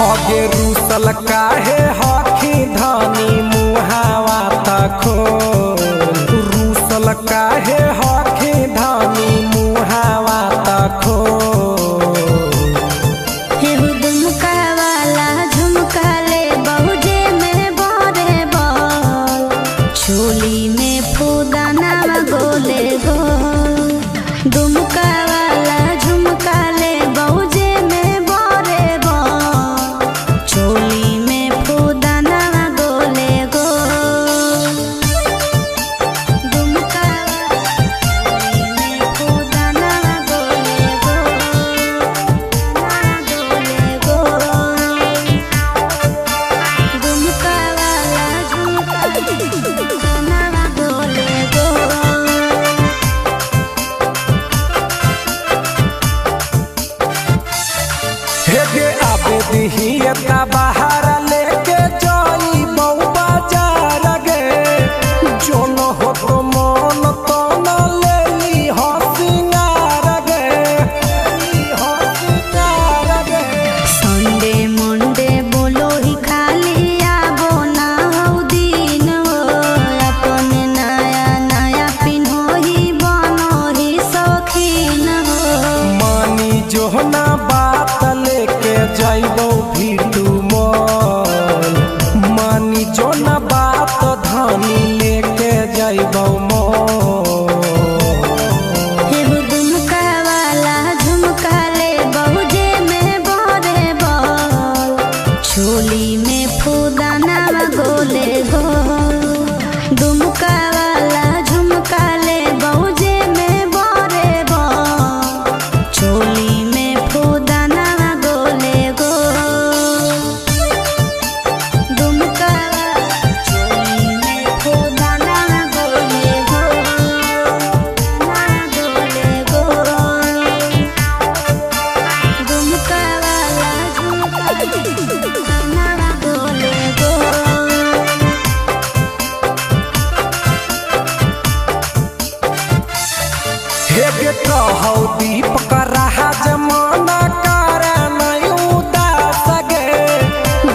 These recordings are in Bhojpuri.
अगे रूसल काहे हखी धनी मुहावा तखो रूसल काहे हखी धनी मुहावा तखो चोली में फूदाना गोले गो दुमका वाला झुमका ले बहुजे में बोरे बो चोली में फूदाना गोले गो दुमका चोली में फूदाना गोले गो दुमका वाला झुमका हेगे आबे दिहियता बाहर लेके जाई बहु बाजार गे जोन हो तो मन तो न लेली हसिंगार गे संडे मंडे बोलो ही खाली आबो ना हो दिन हो अपन नया नया पिन्हो ही बनो ही शौकीन हो मानी जो ना बात लेके जाइबो भीटू मॉल मानी जो ना बात धनी लेके जाइबो मॉल दुमका वाला झुमका ले बहुजे में बोरे बोल चोली में फूदाना गोले गो दुमका वाला झुमका ले बहुजे में बोरे बोल चोली में फूदाना गोले गो दुमका चोली में फूदाना गोले गो दुमका वाला झुमका गोले गो हेगे कहौ दीपक रहा जमाना करे नहीं उदास गे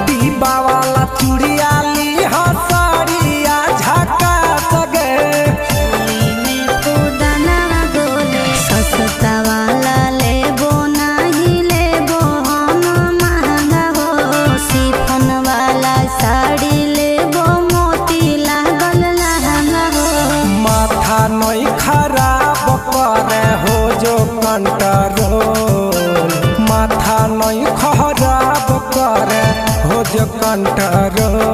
दीबा वाला चूड़िया ली हसड़िया झकास गे चोली में फूदाना गोले सस्ता वाला लेबो नहीं लेबो हम महंगा हो शिफॉन वाला साड़ी लेबो मोती लागल लहंगा हो माथा नहीं खराब करे हो जो कंट्रोल माथा नहीं खराब करे हो जो कंट्रोल